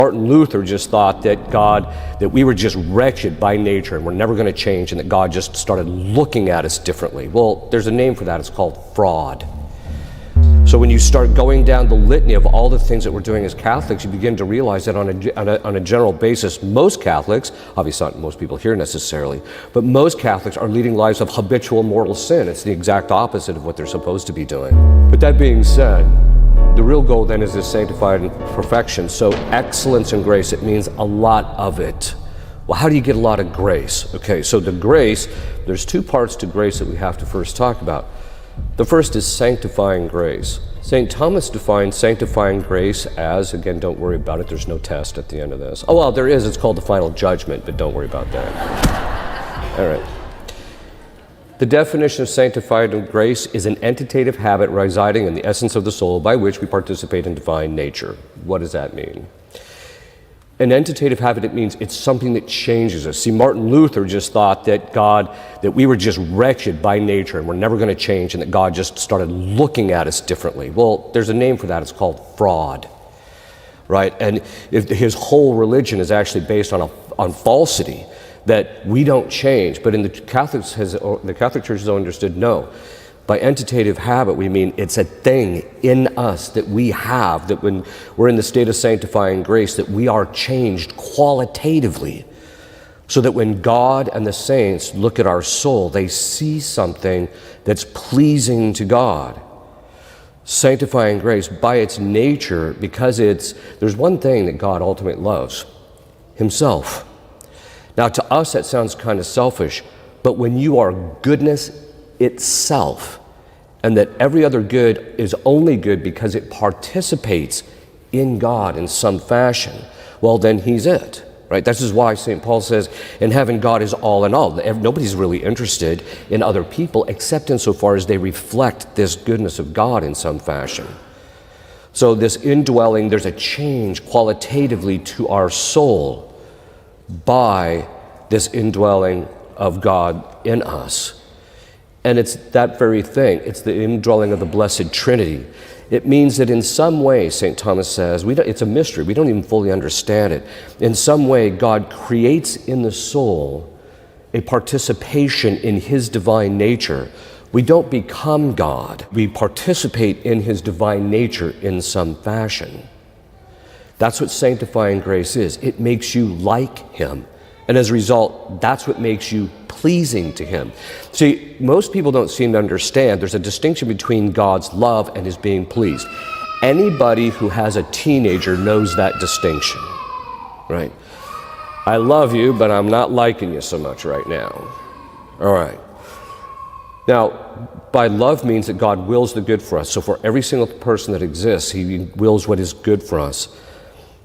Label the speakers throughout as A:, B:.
A: Martin Luther just thought that we were just wretched by nature and we're never going to change, and that God just started looking at us differently. Well, there's a name for that. It's called fraud. So when you start going down the litany of all the things that we're doing as Catholics, you begin to realize that on a general basis, most Catholics, obviously not most people here necessarily, but most Catholics are leading lives of habitual mortal sin. It's the exact opposite of what they're supposed to be doing. But that being said, the real goal then is this sanctified perfection. So excellence and grace, it means a lot of it. Well, how do you get a lot of grace? Okay, so the grace, there's two parts to grace that we have to first talk about. The first is sanctifying grace. St. Thomas defines sanctifying grace as, again, don't worry about it, there's no test at the end of this. Oh, well, there is, it's called the final judgment, but don't worry about that. All right. The definition of sanctified grace is an entitative habit residing in the essence of the soul by which we participate in divine nature. What does that mean? An entitative habit, it means it's something that changes us. See, Martin Luther just thought that we were just wretched by nature and we're never going to change, and that God just started looking at us differently. Well, there's a name for that. It's called fraud, right? And if his whole religion is actually based on falsity, that we don't change. But in the Catholic Church has understood, no. By entitative habit, we mean it's a thing in us that we have, that when we're in the state of sanctifying grace, that we are changed qualitatively, so that when God and the saints look at our soul, they see something that's pleasing to God. Sanctifying grace, by its nature, because there's one thing that God ultimately loves, Himself. Now, to us, that sounds kind of selfish, but when you are goodness itself, and that every other good is only good because it participates in God in some fashion, well, then He's it, right? This is why St. Paul says, in heaven, God is all in all. Nobody's really interested in other people except insofar as they reflect this goodness of God in some fashion. So this indwelling, there's a change qualitatively to our soul by this indwelling of God in us. And it's that very thing. It's the indwelling of the Blessed Trinity. It means that in some way, St. Thomas says, it's a mystery. We don't even fully understand it. In some way, God creates in the soul a participation in His divine nature. We don't become God. We participate in His divine nature in some fashion. That's what sanctifying grace is. It makes you like Him. And as a result, that's what makes you pleasing to Him. See, most people don't seem to understand there's a distinction between God's love and His being pleased. Anybody who has a teenager knows that distinction, right? I love you, but I'm not liking you so much right now. All right. Now, by love means that God wills the good for us. So for every single person that exists, He wills what is good for us.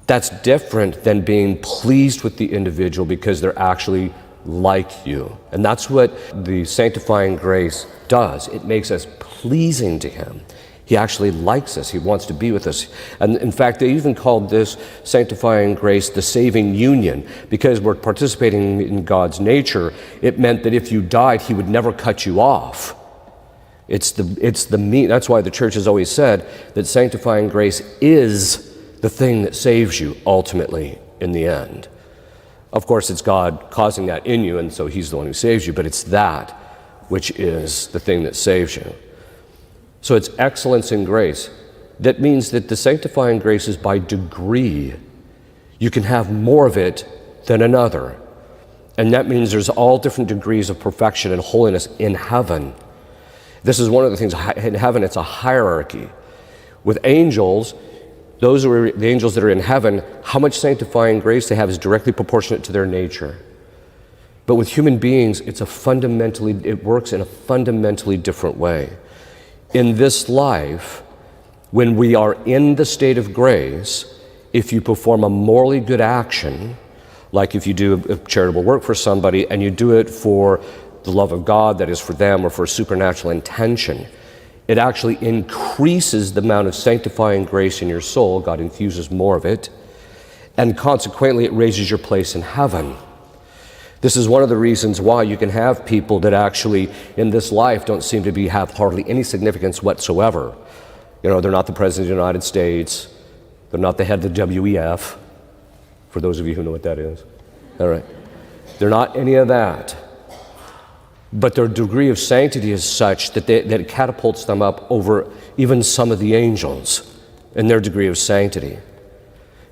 A: That's different than being pleased with the individual because they're actually like you. And that's what the sanctifying grace does. It makes us pleasing to Him. He actually likes us. He wants to be with us. And in fact, they even called this sanctifying grace the saving union, because we're participating in God's nature. It meant that if you died, He would never cut you off. That's why the Church has always said that sanctifying grace is the thing that saves you ultimately in the end. Of course, it's God causing that in you, and so He's the one who saves you, but it's that which is the thing that saves you. So it's excellence in grace. That means that the sanctifying grace is by degree. You can have more of it than another. And that means there's all different degrees of perfection and holiness in heaven. This is one of the things, in heaven it's a hierarchy. With angels, those are the angels that are in heaven, how much sanctifying grace they have is directly proportionate to their nature. But with human beings, it works in a fundamentally different way. In this life, when we are in the state of grace, if you perform a morally good action, like if you do a charitable work for somebody and you do it for the love of God, that is for them, or for a supernatural intention, it actually increases the amount of sanctifying grace in your soul. God infuses more of it, and consequently it raises your place in heaven. This is one of the reasons why you can have people that actually in this life don't seem to have hardly any significance whatsoever. They're not the President of the United States, they're not the head of the WEF, for those of you who know what that is. All right. They're not any of that. But their degree of sanctity is such that it catapults them up over even some of the angels in their degree of sanctity.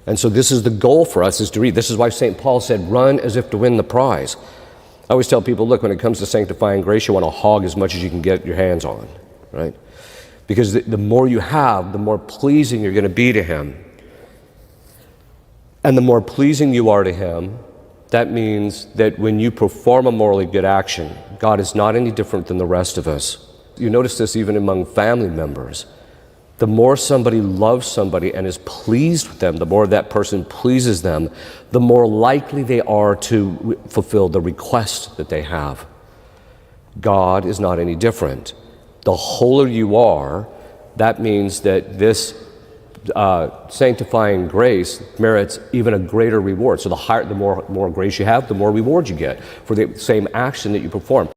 A: And so this is the goal for us, is to read. This is why St. Paul said, run as if to win the prize. I always tell people, look, when it comes to sanctifying grace, you want to hog as much as you can get your hands on, right? Because the more you have, the more pleasing you're going to be to him. And the more pleasing you are to him, that means that when you perform a morally good action, God is not any different than the rest of us. You notice this even among family members. The more somebody loves somebody and is pleased with them, the more that person pleases them, the more likely they are to fulfill the request that they have. God is not any different. The holier you are, that means that this sanctifying grace merits even a greater reward. So the more grace you have, the more reward you get for the same action that you perform.